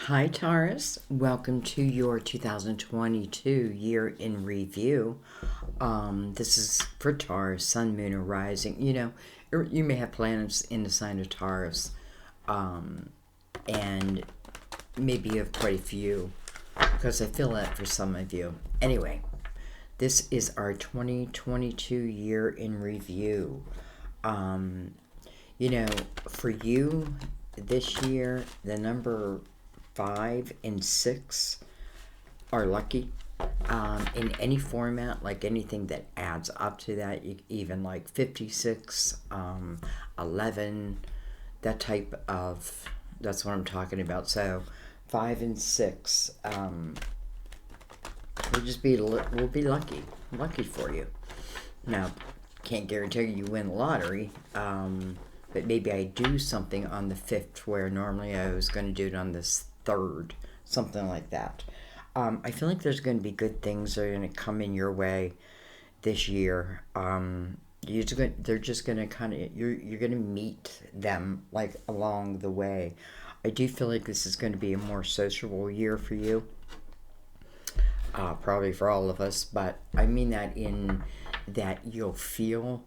Hi, Taurus. Welcome to your 2022 year in review. This is for Taurus, Sun, Moon, or Rising. You may have planets in the sign of Taurus, and maybe you have quite a few, because I feel that for some of you. Anyway, this is our 2022 year in review. For you this year, the number 5 and 6 are lucky in any format, like anything that adds up to that, even like 56, 11, that type of, that's what I'm talking about. So 5 and 6 will be lucky for you. Now, can't guarantee you win the lottery, but maybe I do something on the 5th where normally I was going to do it on this 3rd, something like that. I feel like there's going to be good things that are going to come in your way this year. They're just going to kind of, you're going to meet them like along the way. I do feel like this is going to be a more sociable year for you. Probably for all of us, but I mean that in that you'll feel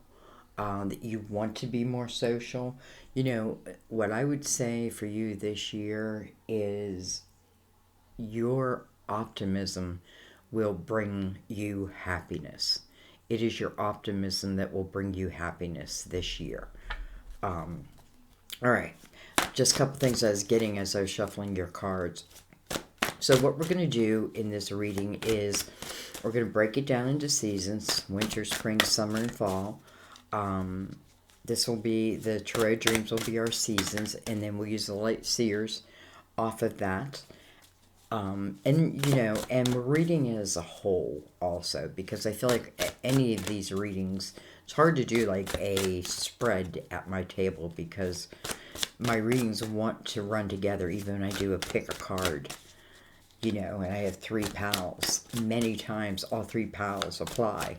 that you want to be more social. What I would say for you this year is your optimism will bring you happiness. It is your optimism that will bring you happiness this year. All right, just a couple things I was getting as I was shuffling your cards. So what we're going to do in this reading is we're going to break it down into seasons: winter, spring, summer, and fall. This will be, the tarot dreams will be our seasons, and then we'll use the light seers off of that. And we're reading it as a whole also, because I feel like any of these readings, it's hard to do like a spread at my table because my readings want to run together even when I do a pick a card. And I have 3 pals. Many times all 3 pals apply.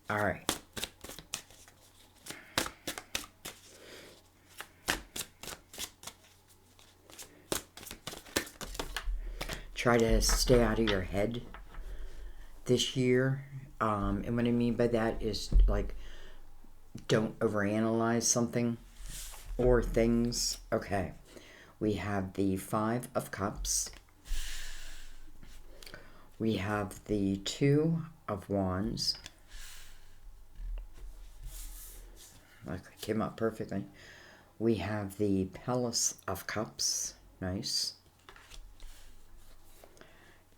All right. Try to stay out of your head this year. And what I mean by that is, like, don't overanalyze something or things. Okay. We have the 5 of Cups. We have the 2 of Wands. Like, it came up perfectly. We have the Palace of Cups. Nice.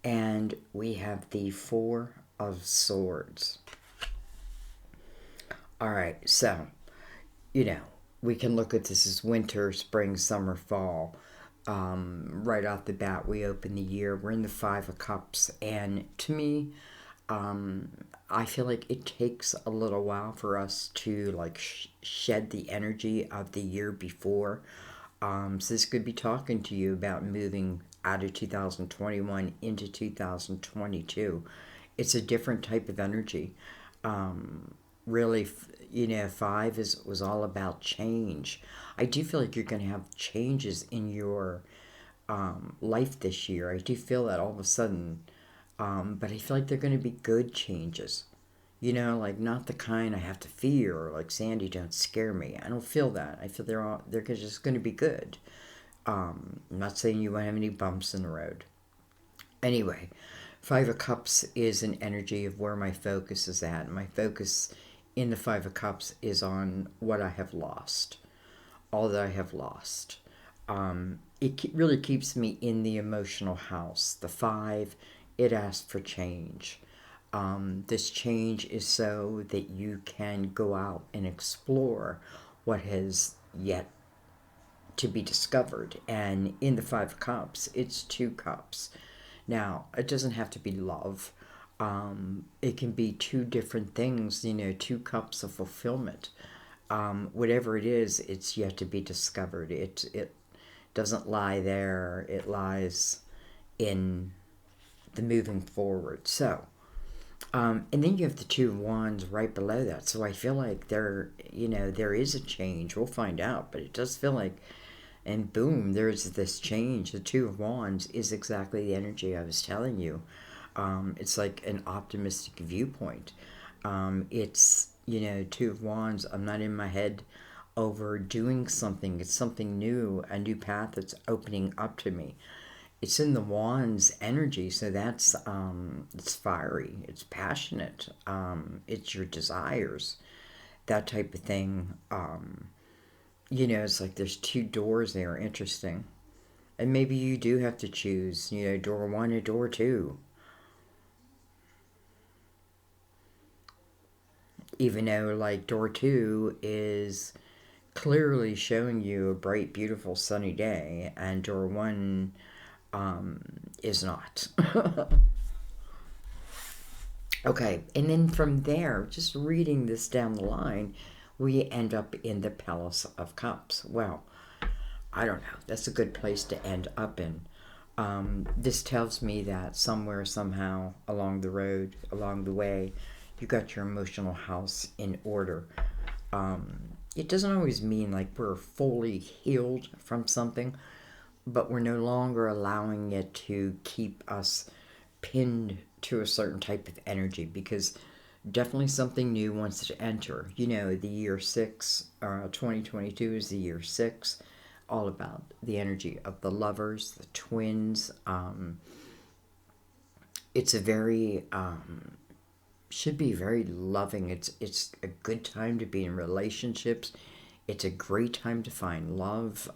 And we have the 4 of Swords. All right, so, we can look at this as winter, spring, summer, fall. Right off the bat, we open the year. We're in the 5 of Cups. And to me, I feel like it takes a little while for us to like shed the energy of the year before. So this could be talking to you about moving out of 2021 into 2022. It's a different type of energy. Really, 5 was all about change. I do feel like you're going to have changes in your life this year. I do feel that all of a sudden. But I feel like they're going to be good changes. Like not the kind I have to fear, or like Sandy, don't scare me. I don't feel that. I feel they're just going to be good. I'm not saying you won't have any bumps in the road. Anyway, 5 of Cups is an energy of where my focus is at. My focus in the 5 of Cups is on what I have lost. All that I have lost. It really keeps me in the emotional house. The 5, it asks for change. This change is so that you can go out and explore what has yet to be discovered. And in the 5 of Cups, it's 2 cups. Now, it doesn't have to be love. It can be 2 different things, 2 cups of fulfillment. Whatever it is, it's yet to be discovered. It doesn't lie there. It lies in the moving forward. So, and then you have the 2 of Wands right below that. So I feel like there is a change. We'll find out, but it does feel like And boom, there's this change. The Two of Wands is exactly the energy I was telling you. It's like an optimistic viewpoint. It's, Two of Wands, I'm not in my head over doing something. It's something new, a new path that's opening up to me. It's in the Wands energy, so that's it's fiery, it's passionate, it's your desires, that type of thing. It's like there's two doors there. Interesting. And maybe you do have to choose, door one or door two. Even though, like, door two is clearly showing you a bright, beautiful, sunny day, and door one is not. Okay, and then from there, just reading this down the line, we end up in the Palace of Cups. Well, I don't know. That's a good place to end up in. This tells me that somewhere, somehow, along the road, along the way, you got your emotional house in order. It doesn't always mean like we're fully healed from something, but we're no longer allowing it to keep us pinned to a certain type of energy, because definitely something new wants to enter. The year 6, 2022 is the year 6, all about the energy of the lovers, the twins. It's a very should be very loving. It's a good time to be in relationships. It's a great time to find love.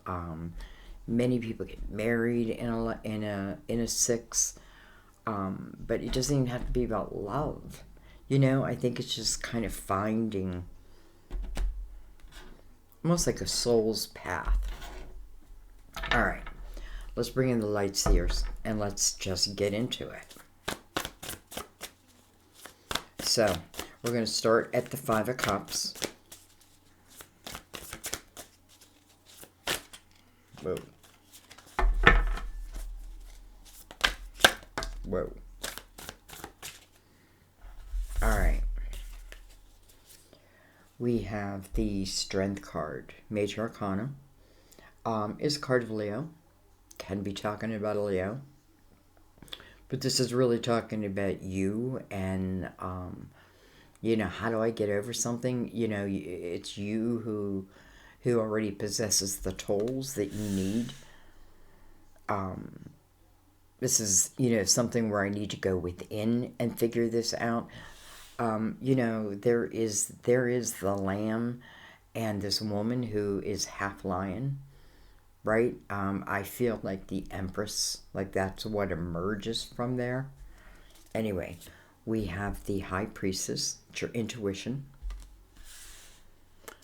Many people get married in a 6, but it doesn't even have to be about love. I think it's just kind of finding almost like a soul's path. All right, let's bring in the light seers and let's just get into it. So, we're going to start at the 5 of Cups. Whoa. Whoa. All right. We have the Strength card. Major Arcana. Is a card of Leo. Can be talking about a Leo. But this is really talking about you and, how do I get over something? It's you who already possesses the tools that you need. This is, something where I need to go within and figure this out. There is the lamb and this woman who is half lion. Right? I feel like the Empress, like that's what emerges from there. Anyway, we have the High Priestess, your intuition.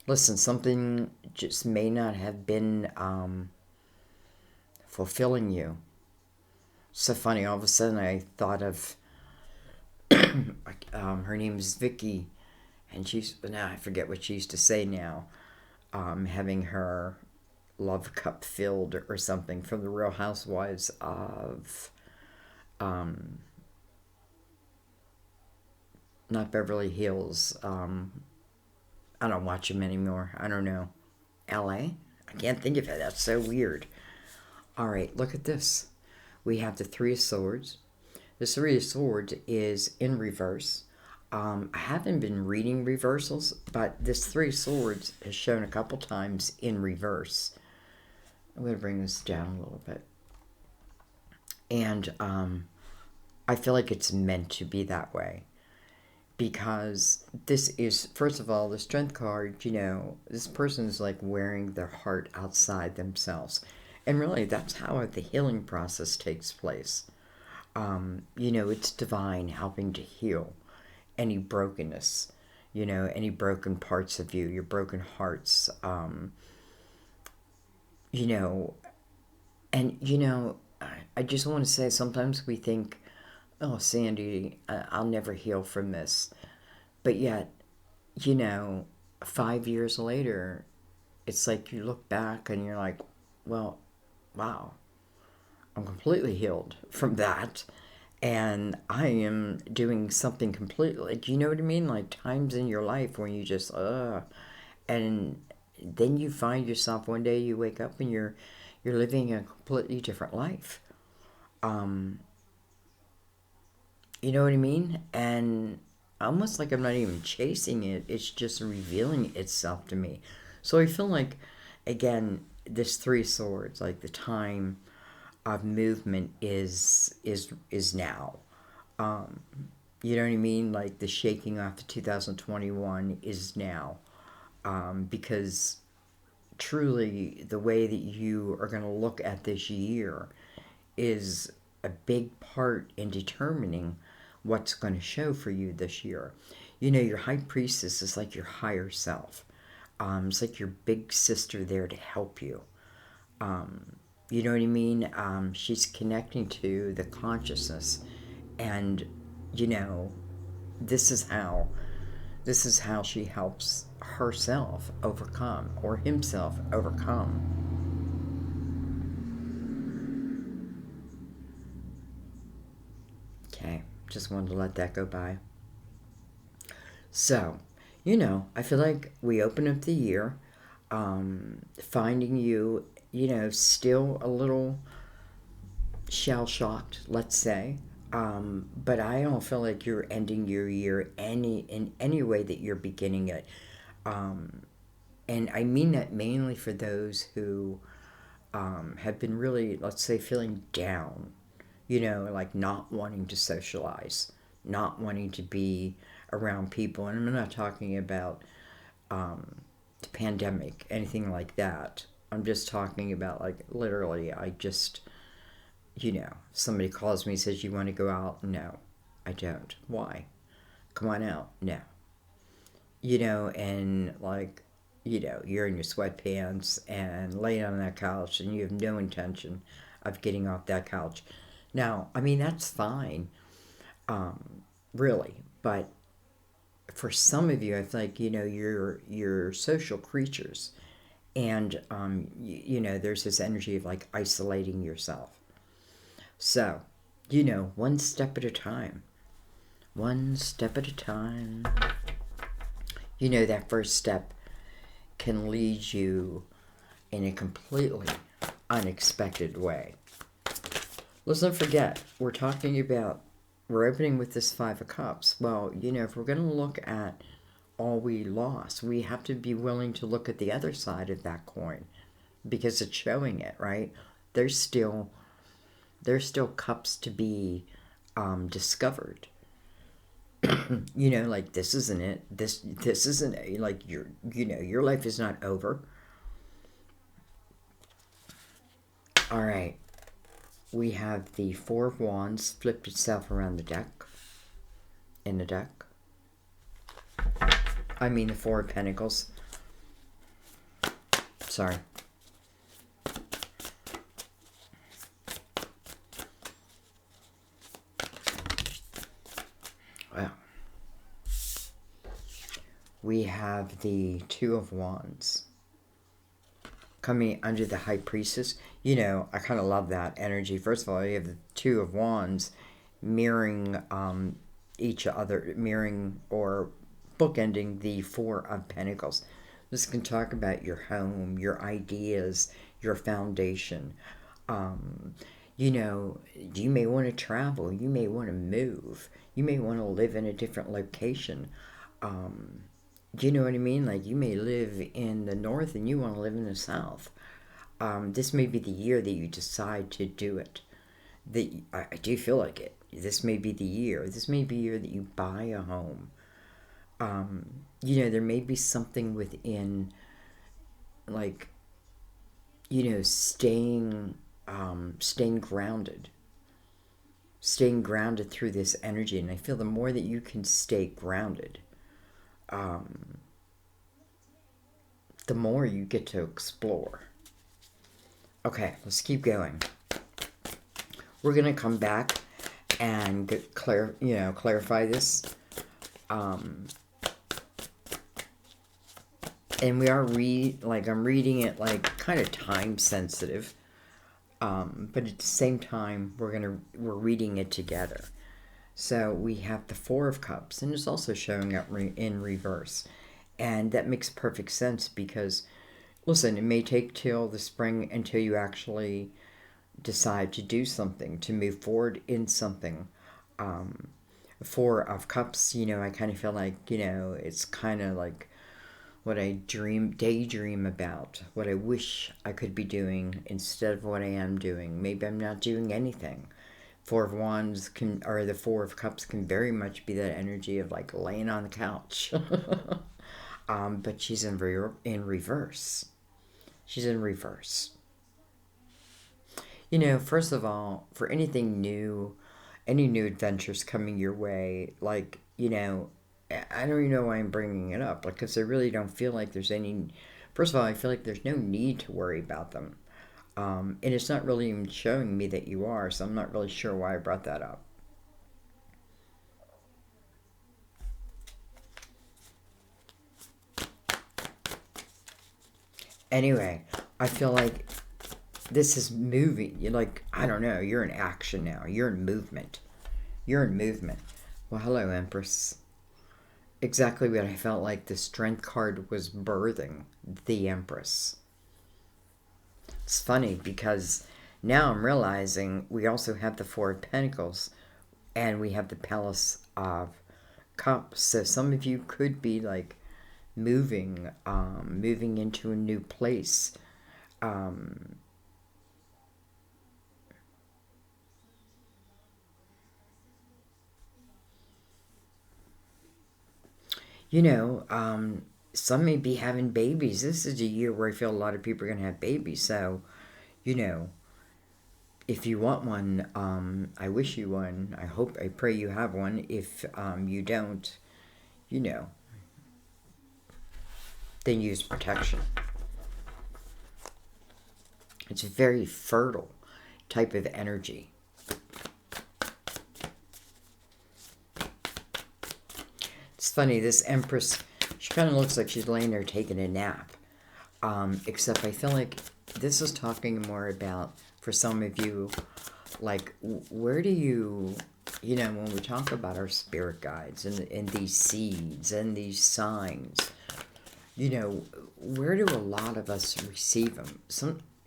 Listen, something just may not have been fulfilling you. So funny, all of a sudden I thought of, her name is Vicky, and now I forget what she used to say now, having her love cup filled or something, from the Real Housewives of not Beverly Hills. I don't watch them anymore. I don't know. LA? I can't think of it. That's so weird. All right, look at this. We have the 3 of Swords. The 3 of Swords is in reverse. I haven't been reading reversals, but this 3 of Swords is shown a couple times in reverse. I'm going to bring this down a little bit. And I feel like it's meant to be that way. Because this is, first of all, the Strength card, this person is like wearing their heart outside themselves. And really, that's how the healing process takes place. It's divine helping to heal any brokenness, any broken parts of you, your broken hearts, and I just want to say, sometimes we think, oh, Sandy, I'll never heal from this. But yet, 5 years later, it's like you look back and you're like, well, wow, I'm completely healed from that. And I am doing something completely, like, you know what I mean? Like times in your life when you just, and then you find yourself one day you wake up and you're living a completely different life. You know what I mean? And almost like I'm not even chasing it, it's just revealing itself to me. So I feel like, again, this three swords, like the time of movement is now. You know what I mean? Like the shaking off of 2021 is now. Because truly the way that you are going to look at this year is a big part in determining what's going to show for you this year. You know, your high priestess is like your higher self. It's like your big sister there to help you. You know what I mean? She's connecting to the consciousness, and you know, this is how this is how she helps herself overcome or himself overcome. Okay, just wanted to let that go by. So, you know, I feel like we open up the year, finding you, you know, still a little shell shocked, let's say. But I don't feel like you're ending your year in any way that you're beginning it. Um, and I mean that mainly for those who have been really, let's say, feeling down, you know, like not wanting to socialize, not wanting to be around people. And I'm not talking about the pandemic, anything like that. I'm just talking about, like, literally, I just, you know, somebody calls me and says, "You want to go out?" No, I don't. Why? Come on out. No. You know, and like, you know, you're in your sweatpants and laying on that couch and you have no intention of getting off that couch. Now, I mean, that's fine, really, but for some of you, I feel like, you know, you're social creatures, and you know, there's this energy of like isolating yourself. So, you know, one step at a time. One step at a time. You know, that first step can lead you in a completely unexpected way. Let's not forget, we're opening with this Five of Cups. Well, you know, if we're going to look at all we lost, we have to be willing to look at the other side of that coin because it's showing it, right? There's still cups to be discovered. You know, like this isn't it. This isn't it. Like you know, your life is not over. All right. We have the Four of Wands flipped itself around the deck. In the deck. I mean the Four of Pentacles. Sorry. Wow. We have the Two of Wands coming under the High Priestess. You know, I kind of love that energy. First of all, you have the Two of Wands mirroring each other, mirroring or bookending the Four of Pentacles. This can talk about your home, your ideas, your foundation. You know, you may want to travel, you may want to move, you may want to live in a different location. Do you know what I mean? Like, you may live in the north and you want to live in the south. This may be the year that you decide to do it. I do feel like it. This may be the year. This may be the year that you buy a home. You know, there may be something within, like, you know, staying grounded. Staying grounded through this energy. And I feel the more that you can stay grounded, the more you get to explore. Okay, let's keep going. We're gonna come back and clarify this. And we are I'm reading it like kind of time sensitive, but at the same time we're reading it together. So we have the Four of Cups, and it's also showing up in reverse. And that makes perfect sense because Listen, it may take till the spring until you actually decide to do something, to move forward in something. Um, Four of Cups, I kind of feel like, it's kind of like what I daydream about, what I wish I could be doing instead of what I am doing. Maybe I'm not doing anything. Four of Wands or the Four of Cups can very much be that energy of like laying on the couch. But she's in reverse. She's in reverse. First of all, for anything new, any new adventures coming your way, like, I don't even know why I'm bringing it up, like, because I really don't feel like there's any. First of all, I feel like there's no need to worry about them. And it's not really even showing me that you are, so I'm not really sure why I brought that up. Anyway, I feel like this is moving. You're like, I don't know, you're in action now. You're in movement. You're in movement. Well, hello, Empress. Exactly what I felt like the Strength card was birthing, the Empress. It's funny because now I'm realizing we also have the Four of Pentacles and we have the Palace of Cups. So some of you could be like moving into a new place. Um, you know, um, some may be having babies. This is a year where I feel a lot of people are going to have babies. So, you know, if you want one, I wish you one. I pray you have one. If you don't, you know, then use protection. It's a very fertile type of energy. It's funny, this Empress, she kind of looks like she's laying there taking a nap. Except I feel like this is talking more about, for some of you, like, where do you, when we talk about our spirit guides and these seeds and these signs, where do a lot of us receive them?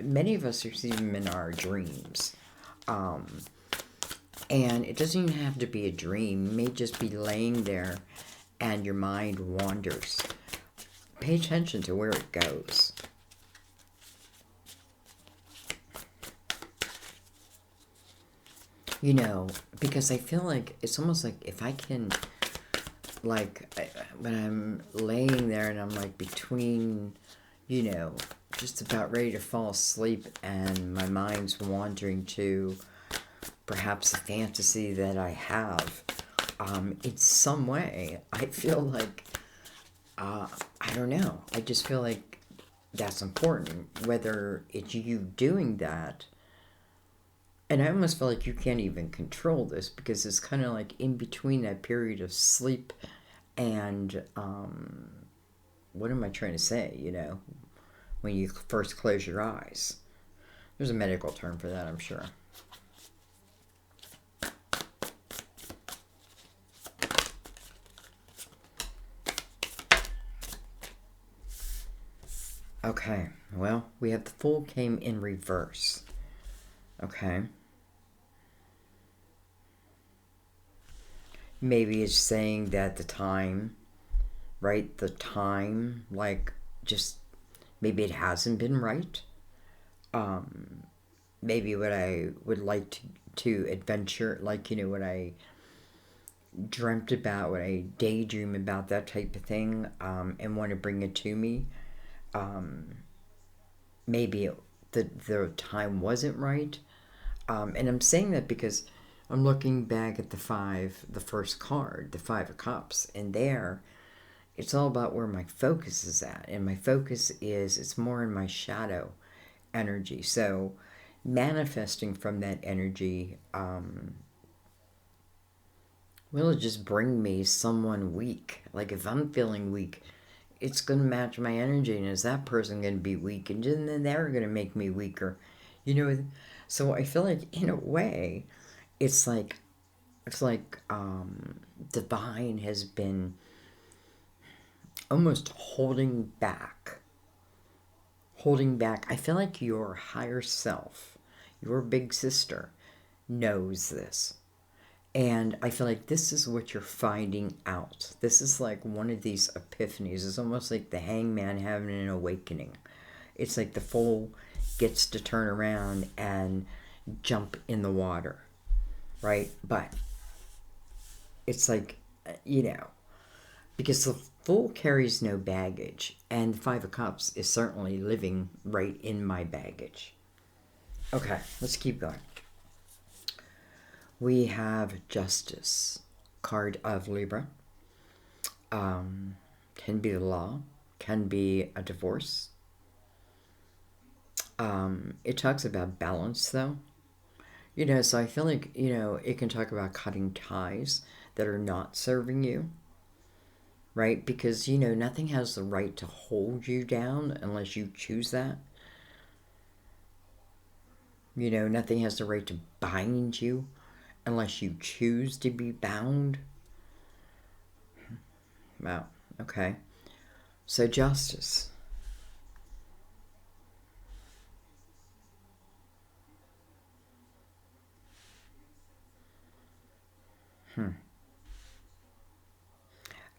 Many of us receive them in our dreams. Um, and it doesn't even have to be a dream. You may just be laying there and your mind wanders. Pay attention to where it goes. Because I feel like it's almost like if I can, like, when I'm laying there and I'm like between, just about ready to fall asleep and my mind's wandering to perhaps a fantasy that I have, in some way, I feel like, I don't know. I just feel like that's important, whether it's you doing that. And I almost feel like you can't even control this because it's kind of like in between that period of sleep and, what am I trying to say, when you first close your eyes. There's a medical term for that, I'm sure. Okay, well, we have the Fool came in reverse. Okay. Maybe it's saying that the time, right? The time, like, just maybe it hasn't been right. Maybe what I would like to adventure, like, what I dreamt about, what I daydream about, that type of thing, and want to bring it to me. Maybe the time wasn't right. And I'm saying that because I'm looking back at the first card, the Five of Cups, and there, it's all about where my focus is at. And my focus it's more in my shadow energy. So manifesting from that energy, will just bring me someone weak. Like if I'm feeling weak, it's going to match my energy. And is that person going to be weak? And then they're going to make me weaker. So I feel like in a way, it's like, divine has been almost holding back holding back. I feel like your higher self, your big sister, knows this. And I feel like this is what you're finding out. This is like one of these epiphanies. It's almost like the hangman having an awakening. It's like the foal gets to turn around and jump in the water, right? But it's like, because the fool carries no baggage, and the Five of Cups is certainly living right in my baggage. Okay, let's keep going. We have Justice, card of Libra. Can be the law, can be a divorce. It talks about balance, though. So I feel like, it can talk about cutting ties that are not serving you, right? Because, nothing has the right to hold you down unless you choose that. Nothing has the right to bind you unless you choose to be bound. Wow, okay. So, justice.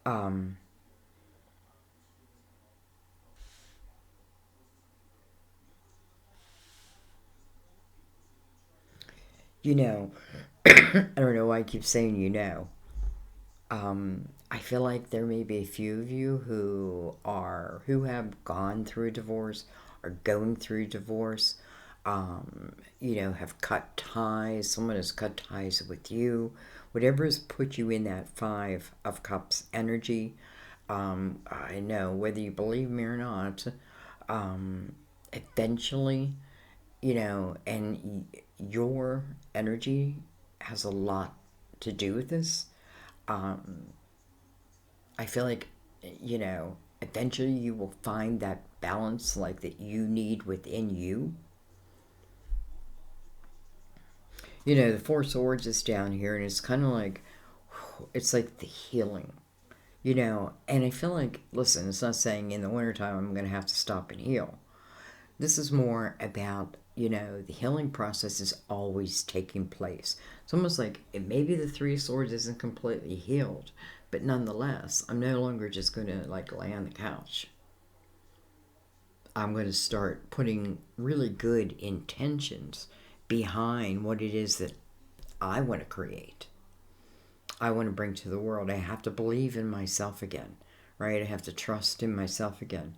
Um, I don't know why I keep saying I feel like there may be a few of you who have gone through a divorce, are going through a divorce, have cut ties. Someone has cut ties with you. Whatever has put you in that Five of Cups energy, I know whether you believe me or not, eventually, and your energy has a lot to do with this. I feel like, eventually you will find that balance like that you need within you. The Four Swords is down here, and it's kind of like, it's like the healing, and I feel like, listen, it's not saying in the wintertime I'm going to have to stop and heal. This is more about, the healing process is always taking place. It's almost like maybe the Three of Swords isn't completely healed, but nonetheless, I'm no longer just going to like lay on the couch. I'm going to start putting really good intentions behind what it is that I want to create. I want to bring to the world. I have to believe in myself again, right? I have to trust in myself again.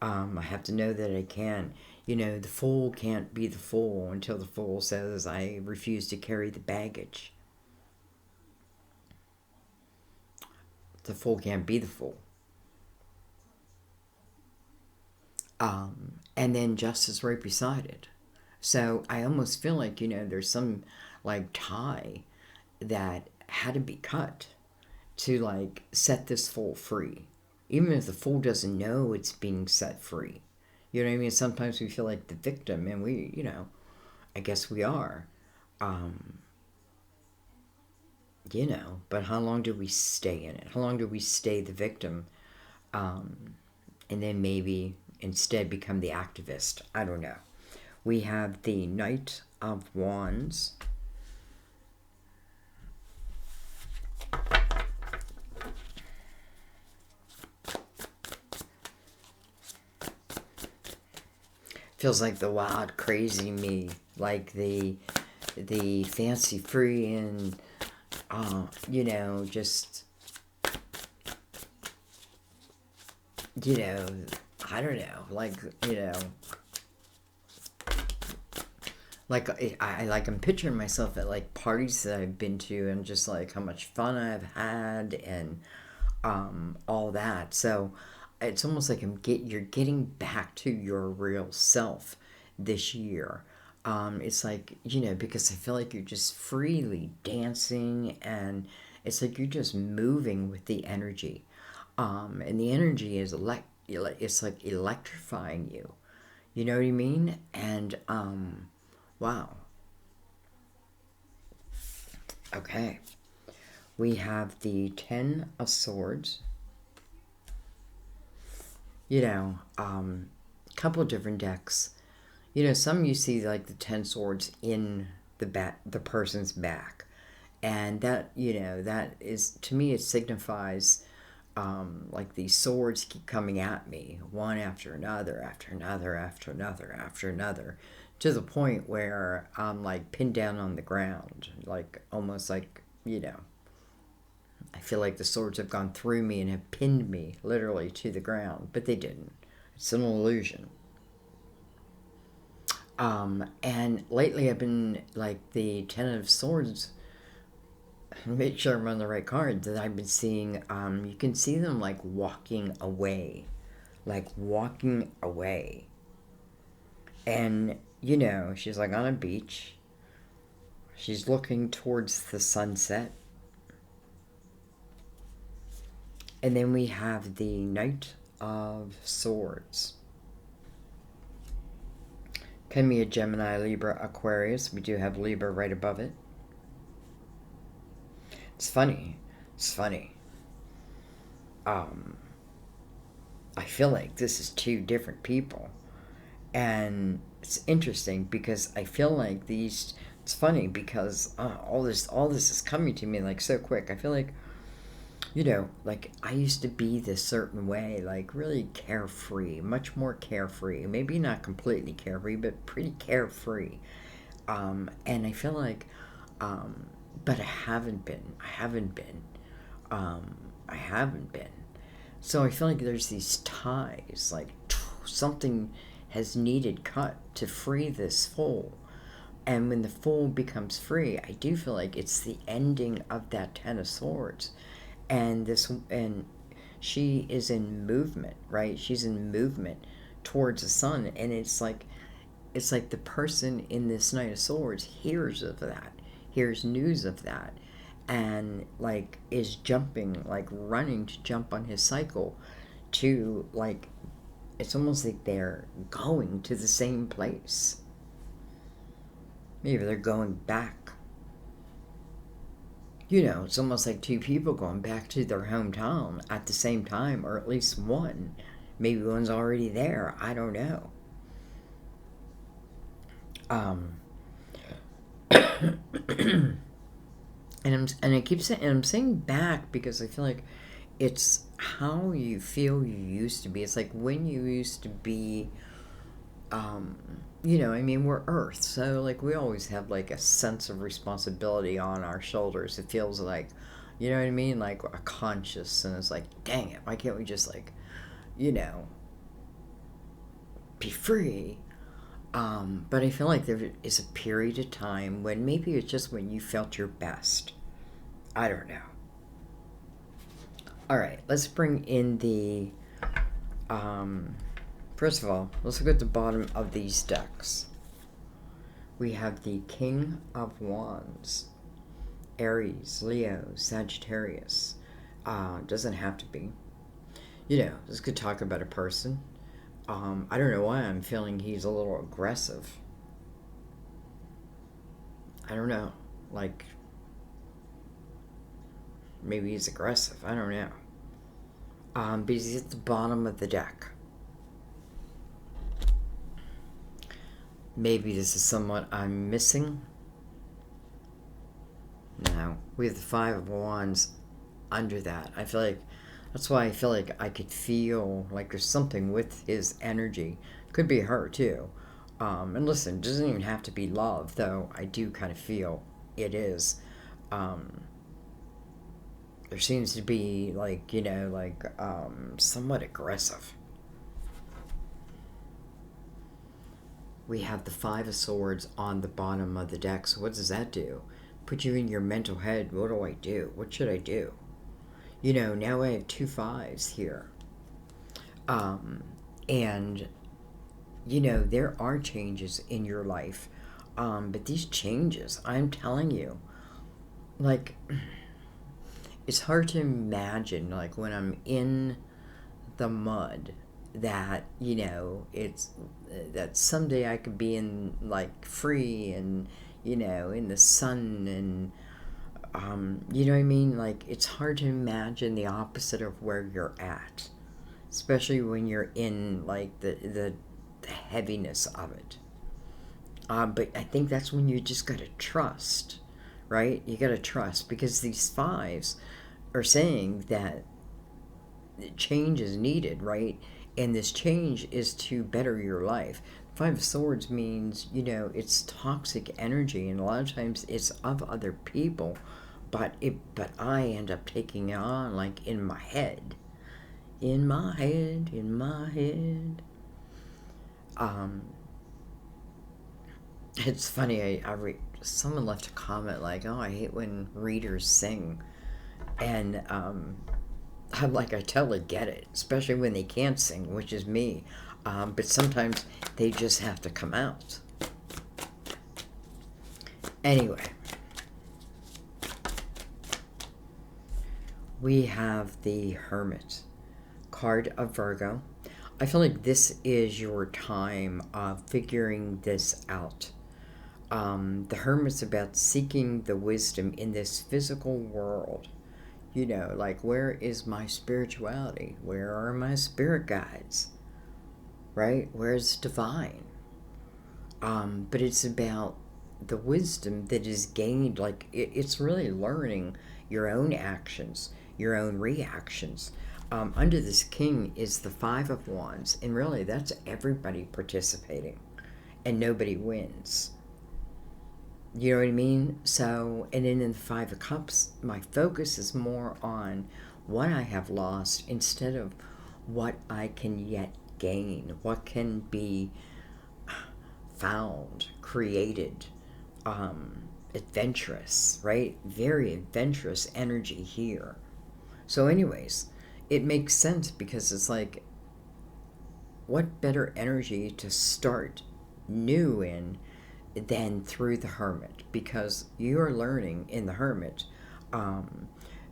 I have to know that I can. The fool can't be the fool until the fool says, I refuse to carry the baggage. The fool can't be the fool. And then justice right beside it. So I almost feel like, there's some like tie that had to be cut to like set this fool free. Even if the fool doesn't know it's being set free. You know what I mean? Sometimes we feel like the victim, and we, I guess we are. Um, but how long do we stay in it? How long do we stay the victim? And then maybe instead become the activist? I don't know. We have the Knight of Wands. Feels like the wild, crazy me, like the fancy free and just I don't know, like like I'm picturing myself at like parties that I've been to, and just like how much fun I've had, and all that. So it's almost like you're getting back to your real self this year. It's like, because I feel like you're just freely dancing, and it's like you're just moving with the energy. And the energy is it's like electrifying you. You know what I mean? And wow. Okay. We have the Ten of Swords. couple different decks. You know, some you see like the 10 swords in the person's back. And that, you know, that is, to me, it signifies like these swords keep coming at me, one after another, after another, after another, after another, to the point where I'm like pinned down on the ground, like almost like, you know, I feel like the swords have gone through me and have pinned me literally to the ground, but they didn't. It's an illusion. And lately I've been like the Ten of Swords. Make sure I'm on the right card. That I've been seeing. You can see them like walking away, like walking away. And you know, she's like on a beach. She's looking towards the sunset. And then we have the Knight of Swords. Can be a Gemini, Libra, Aquarius. We do have Libra right above it. It's funny. It's funny. I feel like this is two different people. And it's interesting because I feel like these... It's funny because all this is coming to me like so quick. I feel like, you know, like I used to be this certain way, like really carefree, much more carefree. Maybe not completely carefree, but pretty carefree. And I feel like, but I haven't been. I haven't been. So I feel like there's these ties, like something has needed cut to free this fool. And when the fool becomes free, I do feel like it's the ending of that Ten of Swords. And she is in movement, right? She's in movement towards the sun, and it's like the person in this Knight of Swords hears of that, hears news of that, and like is jumping, like running to jump on his cycle to like, it's almost like they're going to the same place. Maybe they're going back. You know, it's almost like two people going back to their hometown at the same time, or at least one. Maybe one's already there. I don't know. And I keep saying, and I'm saying back because I feel like it's how you feel you used to be. It's like when you used to be, you know, I mean, we're Earth, so like we always have like a sense of responsibility on our shoulders. It feels like, you know what I mean, like a conscious, and it's like, dang it, why can't we just like, you know, be free? But I feel like there is a period of time when maybe it's just when you felt your best. I don't know. All right, let's bring in the. First of all, let's look at the bottom of these decks. We have the King of Wands, Aries, Leo, Sagittarius. Doesn't have to be. You know, this could talk about a person. I don't know why I'm feeling he's a little aggressive. I don't know. Like, maybe he's aggressive. I don't know. But he's at the bottom of the deck. Maybe this is someone I'm missing. No. We have the Five of Wands under that. I feel like that's why I feel like I could feel like there's something with his energy. Could be her too. And listen, it doesn't even have to be love, though I do kind of feel it is. There seems to be like, you know, like somewhat aggressive. We have the Five of Swords on the bottom of the deck. So what does that do? Put you in your mental head. What do I do? What should I do? You know, now I have two fives here. And, you know, there are changes in your life. But these changes, I'm telling you, like, it's hard to imagine, like, when I'm in the mud, that, you know, it's that someday I could be in like free and, you know, in the sun, and you know what I mean, like it's hard to imagine the opposite of where you're at, especially when you're in like the the heaviness of it. But I think that's when you just got to trust, right? You got to trust, because these fives are saying that change is needed, right? And this change is to better your life. Five of Swords means, it's toxic energy, and a lot of times it's of other people, but I end up taking it on, like, in my head. In my head, in my head. It's funny, someone left a comment like, oh, I hate when readers sing. And I'm like, I totally get it, especially when they can't sing, which is me. But sometimes they just have to come out. Anyway, we have the Hermit card of Virgo. I feel like this is your time of figuring this out. The Hermit's about seeking the wisdom in this physical world. Like, where is my spirituality? Where are my spirit guides? Right? Where's divine? But it's about the wisdom that is gained. Like, it's really learning your own actions, your own reactions. Under this King is the Five of Wands, and really that's everybody participating, and nobody wins. You know what I mean? So, and then in the Five of Cups, my focus is more on what I have lost instead of what I can yet gain, what can be found, created, adventurous, right? Very adventurous energy here. So anyways, it makes sense, because it's like, what better energy to start new in than through the Hermit, because you're learning in the Hermit.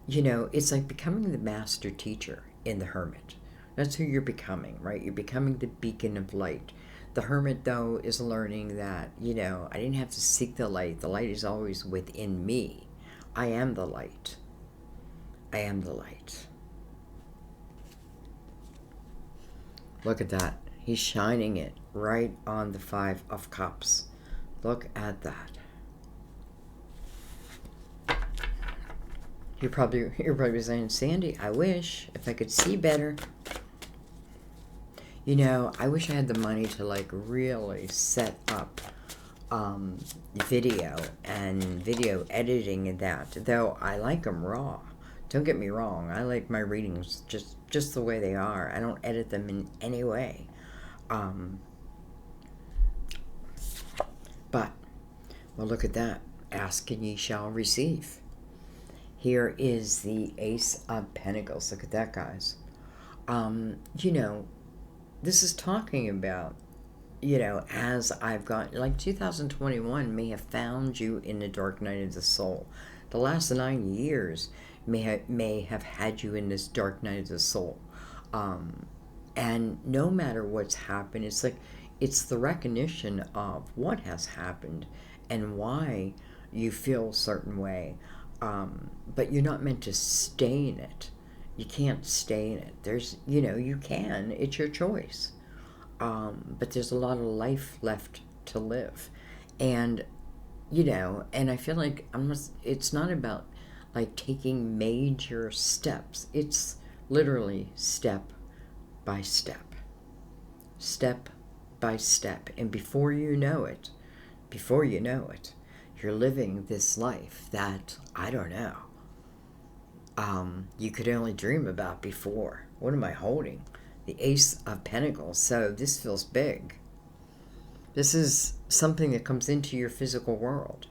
It's like becoming the master teacher in the Hermit. That's who you're becoming, right? You're becoming the beacon of light. The Hermit, though, is learning that, I didn't have to seek the light. The light is always within me. I am the light. I am the light. Look at that. He's shining it right on the Five of Cups. Look at that. You're probably saying, Sandy, I wish if I could see better. I wish I had the money to, like, really set up video and video editing and that. Though I like them raw. Don't get me wrong. I like my readings just the way they are. I don't edit them in any way. But, well, look at that. Ask and ye shall receive. Here is the Ace of Pentacles. Look at that, guys. This is talking about, as I've got, like, 2021 may have found you in the dark night of the soul. The last 9 years may have had you in this dark night of the soul. And no matter what's happened, it's like, it's the recognition of what has happened and why you feel a certain way. But you're not meant to stay in it. You can't stay in it. There's, you can. It's your choice. But there's a lot of life left to live. And, and I feel like it's not about, like, taking major steps. It's literally step by step. Step by step. And before you know it, you're living this life that, I don't know, you could only dream about before. What am I holding? The Ace of Pentacles. So this feels big. This is something that comes into your physical world.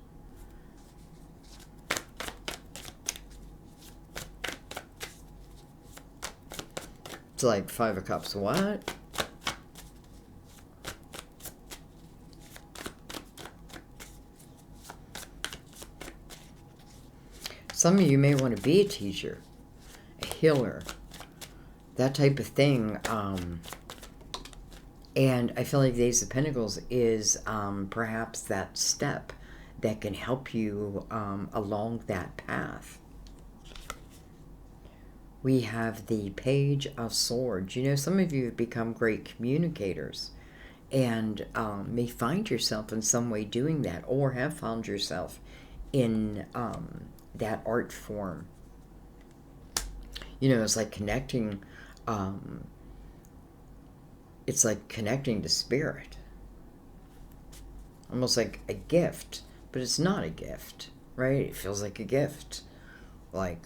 It's like Five of Cups. What? Some of you may want to be a teacher, a healer, that type of thing. And I feel like the Ace of Pentacles is perhaps that step that can help you along that path. We have the Page of Swords. Some of you have become great communicators. and may find yourself in some way doing that, or have found yourself in that art form. You know, it's like connecting. It's like connecting to spirit, almost like a gift, but it's not a gift, right? It feels like a gift, like,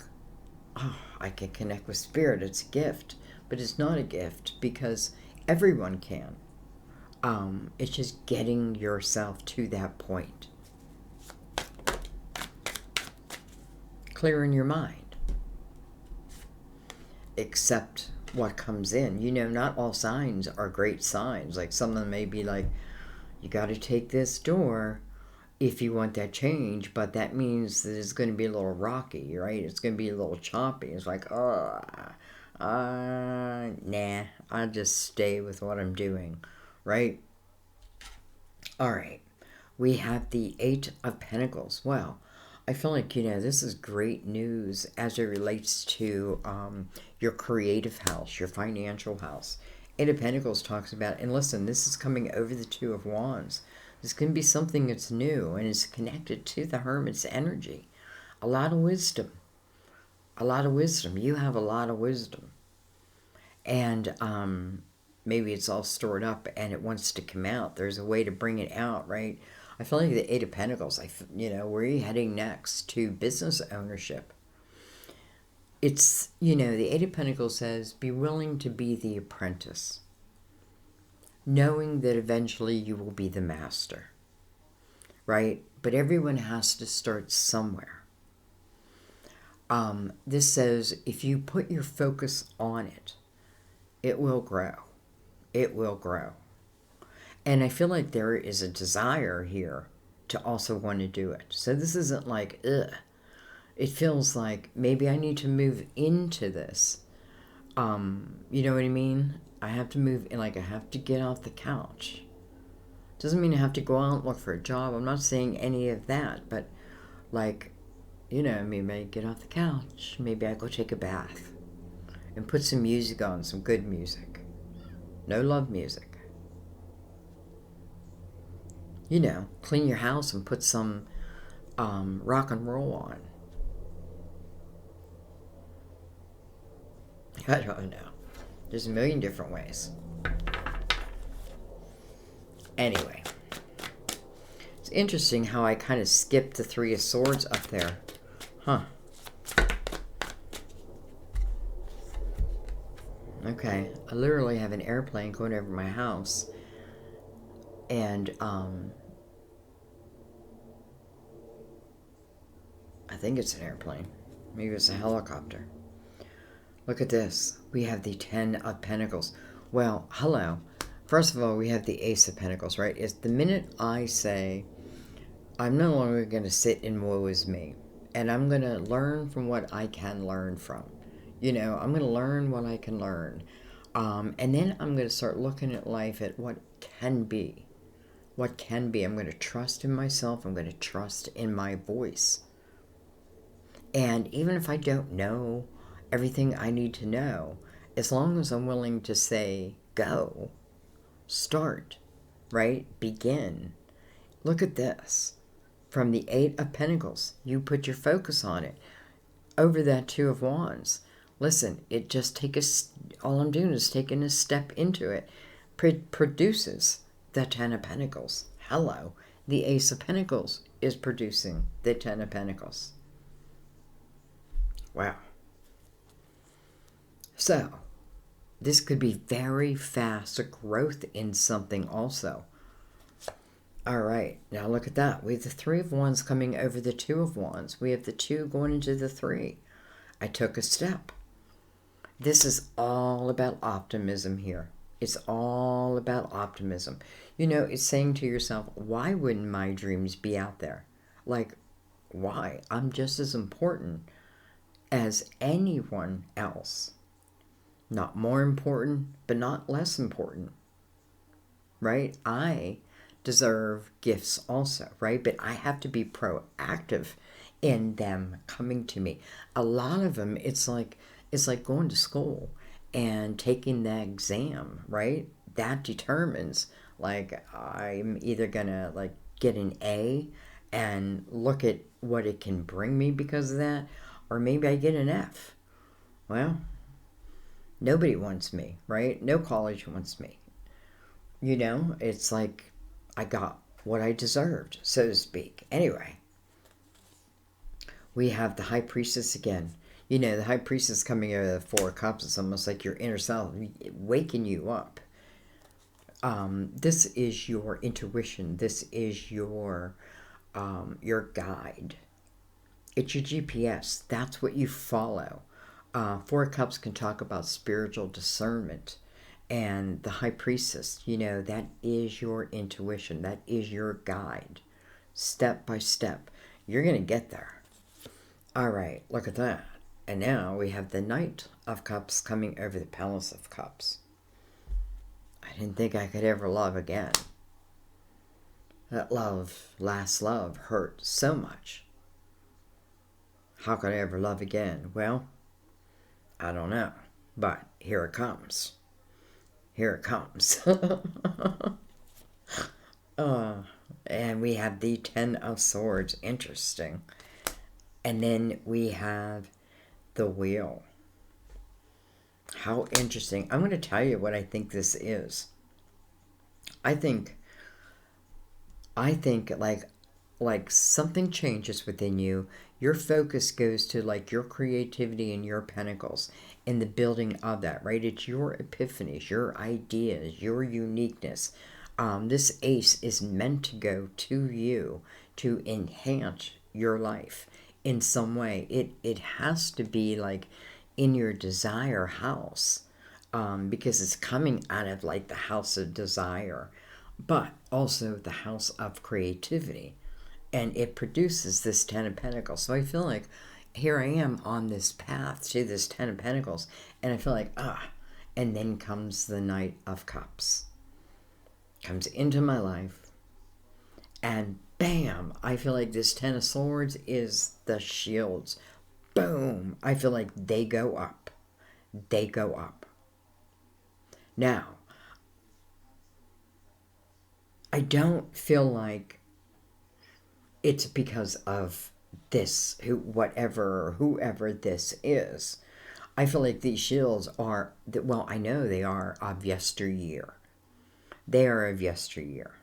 oh, I can connect with spirit. It's a gift, but it's not a gift because everyone can. It's just getting yourself to that point, clearing your mind, accept what comes in. You know, not all signs are great signs. Like, some of them may be like, you got to take this door if you want that change, but that means that it's going to be a little rocky, right? It's going to be a little choppy. It's like, oh, nah, I'll just stay with what I'm doing, right? All right, we have the Eight of Pentacles. Well, I feel like, you know, this is great news as it relates to your creative house, your financial house. Eight of Pentacles talks about, and listen, this is coming over the Two of Wands. This can be something that's new and is connected to the Hermit's energy. A lot of wisdom. A lot of wisdom. You have a lot of wisdom. And maybe it's all stored up and it wants to come out. There's a way to bring it out, right? I feel like the Eight of Pentacles, you know, where are you heading next? To business ownership. It's, you know, the Eight of Pentacles says, be willing to be the apprentice, knowing that eventually you will be the master, right? But everyone has to start somewhere. This says, if you put your focus on it, it will grow. It will grow. And I feel like there is a desire here to also want to do it. So this isn't like, ugh. It feels like maybe I need to move into this. You know what I mean? I have to move in, like I have to get off the couch. Doesn't mean I have to go out and look for a job. I'm not saying any of that. But like, you know, maybe I get off the couch. Maybe I go take a bath. And put some music on, some good music. No love music. You know, clean your house and put some rock and roll on. I don't know. There's a million different ways. Anyway. It's interesting how I kind of skipped the Three of Swords up there. Huh. Okay. I literally have an airplane going over my house. And, I think it's an airplane. Maybe it's a helicopter. Look at this. We have the Ten of Pentacles. Well, hello. First of all, we have the Ace of Pentacles, right? It's the minute I say, I'm no longer going to sit in woe is me. And I'm going to learn from what I can learn from. You know, I'm going to learn what I can learn. And then I'm going to start looking at life at what can be. What can be. I'm going to trust in myself. I'm going to trust in my voice. And even if I don't know everything I need to know, as long as I'm willing to say, go, start, right? Begin. Look at this. From the Eight of Pentacles, you put your focus on it. Over that Two of Wands. Listen, it just all I'm doing is taking a step into it. Produces the Ten of Pentacles. Hello. The Ace of Pentacles is producing the Ten of Pentacles. Wow. So, this could be very fast growth in something also. All right, now look at that. We have the Three of Wands coming over the Two of Wands. We have the Two going into the Three. I took a step. This is all about optimism here. It's all about optimism. You know, it's saying to yourself, why wouldn't my dreams be out there? Like, why? I'm just as important as anyone else. Not more important, but not less important. Right? I deserve gifts also, right? But I have to be proactive in them coming to me. A lot of them, it's like going to school and taking the exam, right? That determines Like, I'm either gonna, like, get an A and look at what it can bring me because of that, or maybe I get an F. Well, nobody wants me, right? No college wants me. You know, it's like I got what I deserved, so to speak. Anyway, we have the High Priestess again. You know, the High Priestess coming out of the Four of Cups is almost like your inner self waking you up. This is your intuition. This is your guide. It's your GPS. That's what you follow. Four of Cups can talk about spiritual discernment. And the High Priestess, you know, that is your intuition. That is your guide. Step by step. You're going to get there. All right, look at that. And now we have the Knight of Cups coming over the Palace of Cups. I didn't think I could ever love again. That last love, hurt so much. How could I ever love again? Well, I don't know. But here it comes. Here it comes. And we have the Ten of Swords. Interesting. And then we have the Wheel. How interesting. I'm going to tell you what I think this is. I think like something changes within you. Your focus goes to like your creativity and your pentacles and the building of that, right? It's your epiphanies, your ideas, your uniqueness. This ace is meant to go to you to enhance your life in some way. It has to be like in your desire house, because it's coming out of like the house of desire, but also the house of creativity. And it produces this Ten of Pentacles. So I feel like here I am on this path to this Ten of Pentacles. And I feel like, and then comes the Knight of Cups. Comes into my life. And bam, I feel like this Ten of Swords is the shields. Boom. I feel like they go up. They go up. Now, I don't feel like it's because of this, whoever this is. I feel like these shields are, well, I know they are of yesteryear. They are of yesteryear.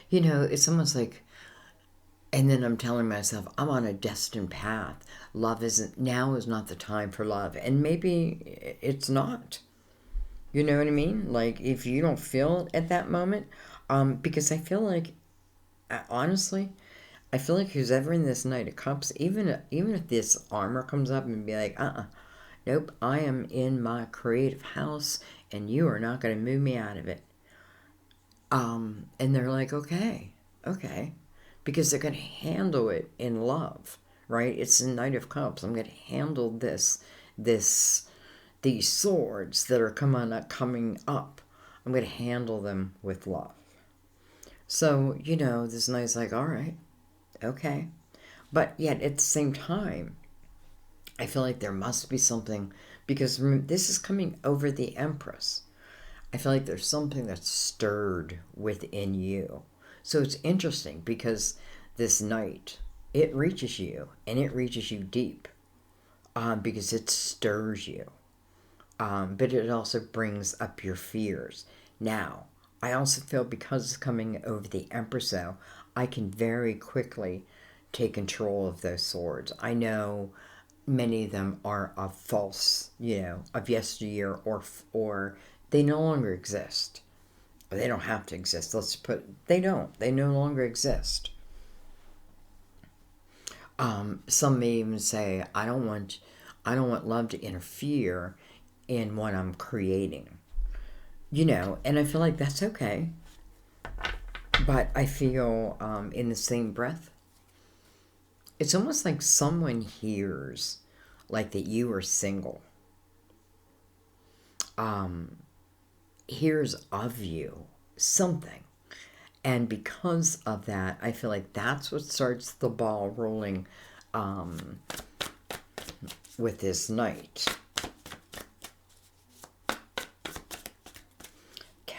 You know, it's almost like, and then I'm telling myself, I'm on a destined path. Now is not the time for love. And maybe it's not. You know what I mean? Like, if you don't feel it at that moment, because I feel like, honestly, I feel like who's ever in this Knight of Cups, even if this armor comes up and be like, nope, I am in my creative house, and you are not going to move me out of it. And they're like, okay, because they're going to handle it in love, right? It's the Knight of Cups. I'm going to handle these swords that are coming up. I'm going to handle them with love. So, you know, this Knight's like, all right, okay. But yet at the same time, I feel like there must be something, because this is coming over the Empress. I feel like there's something that's stirred within you. So it's interesting because this Knight, it reaches you, and it reaches you deep, because it stirs you. But it also brings up your fears. Now, I also feel because it's coming over the Empress, though, I can very quickly take control of those swords. I know many of them are of false, of yesteryear, or they no longer exist. They don't have to exist. They don't. They no longer exist. Some may even say, I don't want love to interfere in what I'm creating. And I feel like that's okay. But I feel, in the same breath, it's almost like someone hears, like, that you are single. Hears of you something. And because of that, I feel like that's what starts the ball rolling, with this Knight.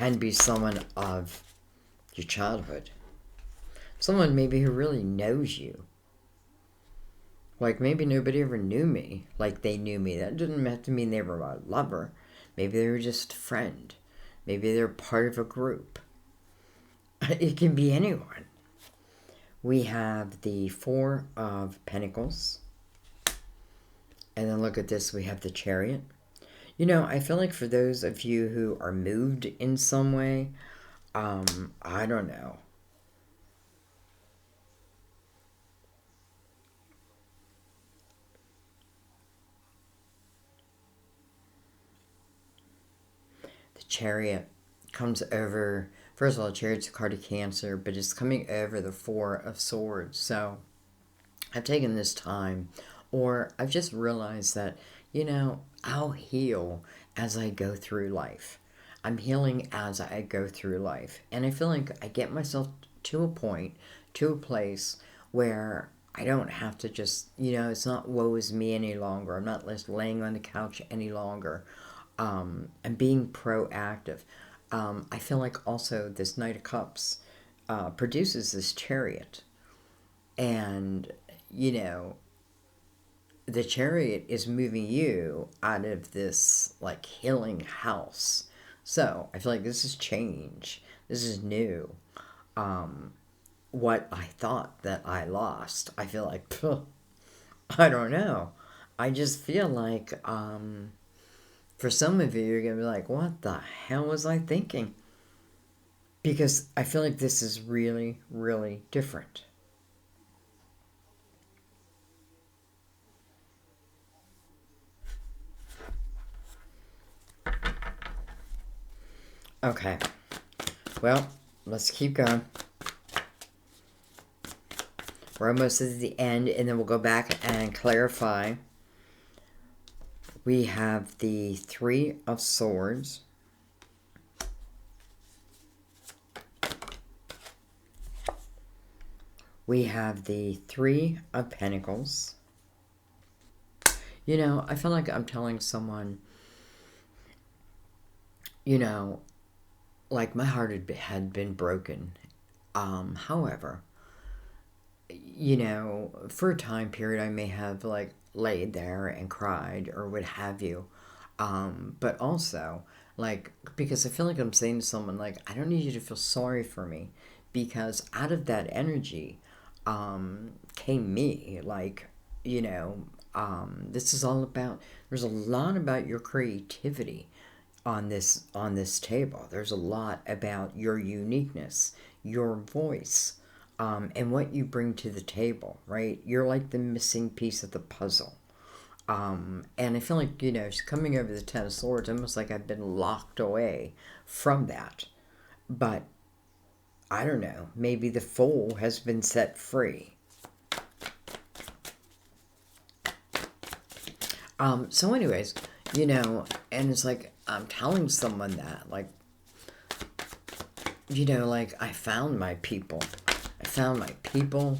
can be someone of your childhood. Someone maybe who really knows you. Like, maybe nobody ever knew me like they knew me. That didn't have to mean they were my lover. Maybe they were just a friend. Maybe they're part of a group. It can be anyone. We have the Four of Pentacles. And then look at this, we have the Chariot. You know, I feel like for those of you who are moved in some way, I don't know. The Chariot comes over, first of all, the Chariot's a card of Cancer, but it's coming over the Four of Swords. So I've taken this time, or I've just realized that, you know, I'll heal as I go through life. I'm healing as I go through life. And I feel like I get myself to a point, to a place where I don't have to just, you know, it's not woe is me any longer. I'm not just laying on the couch any longer. And being proactive. I feel like also this Knight of Cups produces this Chariot. And, you know, the Chariot is moving you out of this, like, healing house. So, I feel like this is change. This is new. What I thought that I lost, I feel like, I don't know. I just feel like, for some of you, you're going to be like, what the hell was I thinking? Because I feel like this is really, really different. Okay. Well, let's keep going. We're almost at the end, and then we'll go back and clarify. We have the Three of Swords. We have the Three of Pentacles. You know, I feel like I'm telling someone, you know, like my heart had been broken. However, you know, for a time period, I may have like laid there and cried or what have you. But also, like, because I feel like I'm saying to someone, like, I don't need you to feel sorry for me, because out of that energy came me. Like, you know, this is all about, there's a lot about your creativity on this table. There's a lot about your uniqueness, your voice, and what you bring to the table, right? You're like the missing piece of the puzzle. And I feel like, you know, she's coming over the Ten of Swords, almost like I've been locked away from that. But I don't know, maybe the Fool has been set free. So anyways, you know, and it's like I'm telling someone that, like, you know, like, I found my people. I found my people.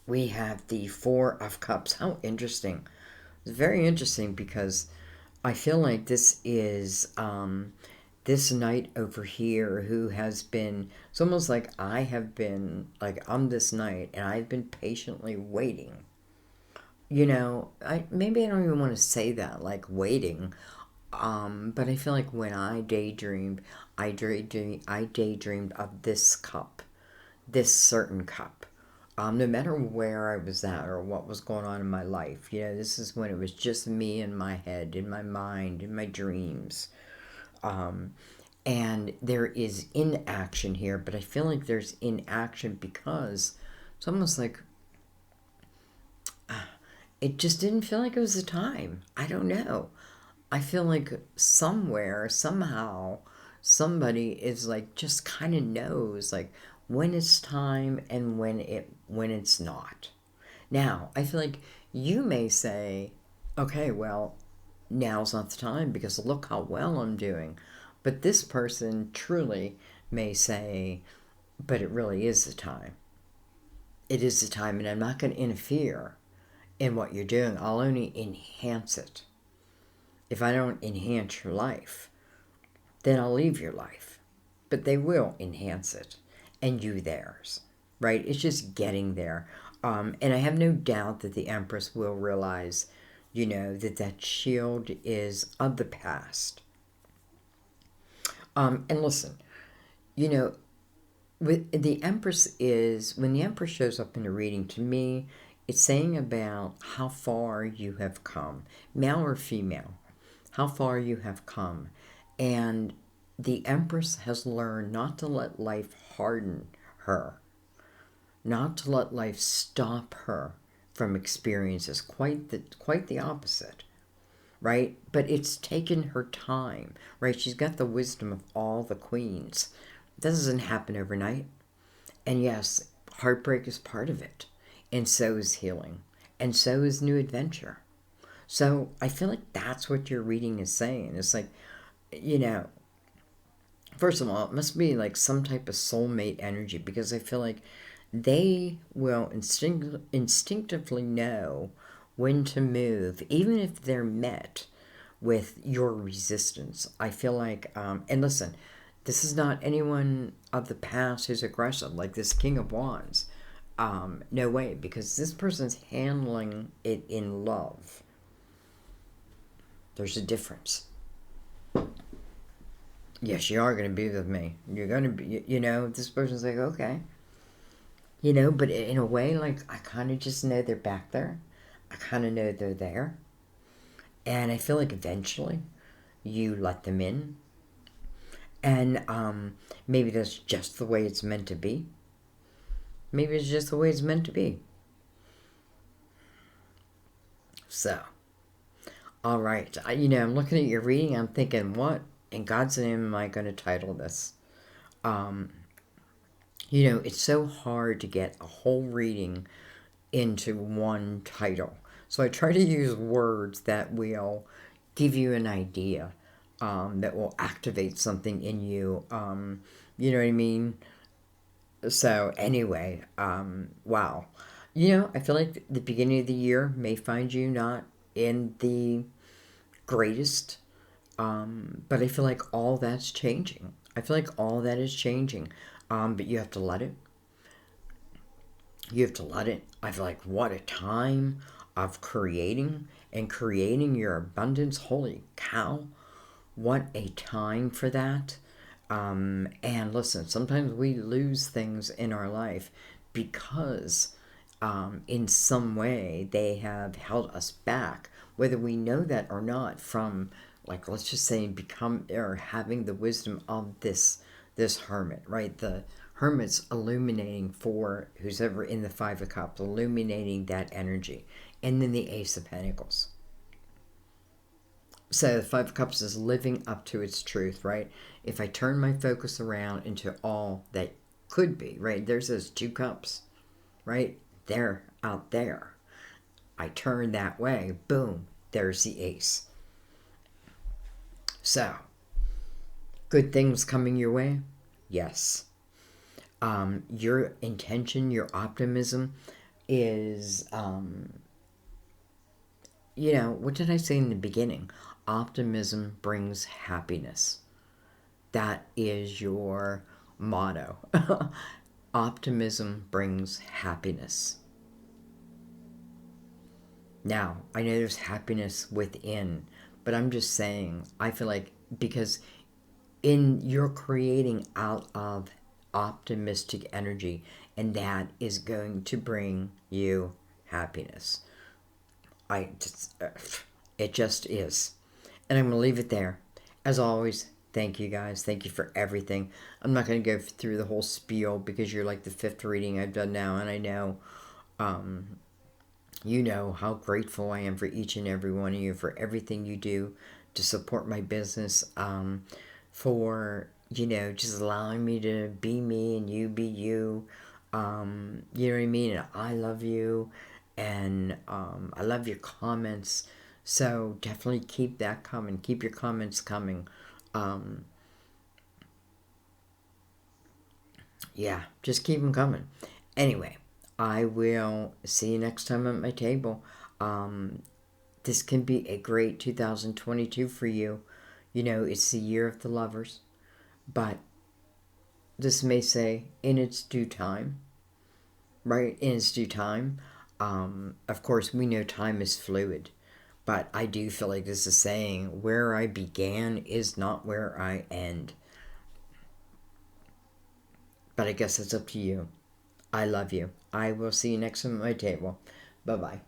We have the Four of Cups. How interesting. It's very interesting because I feel like this is this knight over here who has been, it's almost like I have been, like, I'm this knight and I've been patiently waiting. You know, maybe I don't even want to say that, like waiting. But I feel like when I daydreamed, I daydreamed of this cup, this certain cup. No matter where I was at or what was going on in my life, you know, this is when it was just me in my head, in my mind, in my dreams. And there is inaction here, but I feel like there's inaction because it's almost like it just didn't feel like it was the time. I don't know. I feel like somewhere, somehow, somebody is like just kind of knows like when it's time and when it's not. Now, I feel like you may say, okay, well, now's not the time because look how well I'm doing. But this person truly may say, but it really is the time. It is the time, and I'm not going to interfere. in what you're doing. I'll only enhance it. If I don't enhance your life, then I'll leave your life. But they will enhance it, and you theirs, right? It's just getting there. And I have no doubt that the Empress will realize, that that shield is of the past. And listen, you know, with the Empress is, when the Empress shows up in a reading, to me, it's saying about how far you have come, male or female, how far you have come. And the Empress has learned not to let life harden her, not to let life stop her from experiences. Quite the opposite, right? But it's taken her time, right? She's got the wisdom of all the queens. That doesn't happen overnight. And yes, heartbreak is part of it. And so is healing. And so is new adventure. So I feel like that's what your reading is saying. It's like, you know, first of all, it must be like some type of soulmate energy, because I feel like they will instinctively know when to move, even if they're met with your resistance. I feel like, and listen, this is not anyone of the past who's aggressive, like this King of Wands. No way, because this person's handling it in love. There's a difference. Yes, you are going to be with me. You're going to be, this person's like, okay. But in a way, like, I kind of just know they're back there. I kind of know they're there. And I feel like eventually you let them in. And maybe that's just the way it's meant to be. Maybe it's just the way it's meant to be. So, all right. I'm looking at your reading. I'm thinking, what in God's name am I going to title this? It's so hard to get a whole reading into one title. So I try to use words that will give you an idea, that will activate something in you. You know what I mean? So anyway, wow. I feel like the beginning of the year may find you not in the greatest, but I feel like all that's changing. I feel like all that is changing, but you have to let it. You have to let it. I feel like, what a time of creating and creating your abundance. Holy cow. What a time for that. And listen, sometimes we lose things in our life because in some way they have held us back, whether we know that or not, from, like, let's just say, become or having the wisdom of this hermit, right? The hermit's illuminating for who's ever in the Five of Cups, illuminating that energy. And then the Ace of Pentacles. So the Five of Cups is living up to its truth, right? If I turn my focus around into all that could be, right? There's those two cups, right? They're out there. I turn that way, boom, there's the Ace. So, good things coming your way? Yes. Your intention, your optimism is, what did I say in the beginning? Optimism brings happiness. That is your motto. Optimism brings happiness. Now, I know there's happiness within, but I'm just saying, I feel like, because you're creating out of optimistic energy, and that is going to bring you happiness. It just is. And I'm going to leave it there. As always, thank you guys. Thank you for everything. I'm not going to go through the whole spiel, because you're like the fifth reading I've done now, and I know, you know how grateful I am for each and every one of you, for everything you do to support my business, for, just allowing me to be me and you be you. You know what I mean? And I love you, and I love your comments. So definitely keep that coming. Keep your comments coming. Yeah, just keep them coming. Anyway, I will see you next time at my table. This can be a great 2022 for you. You know, it's the year of the lovers, but this may say in its due time, right? In its due time. Of course, we know time is fluid, but I do feel like this is saying where I began is not where I end. But I guess it's up to you. I love you. I will see you next time at my table. Bye bye.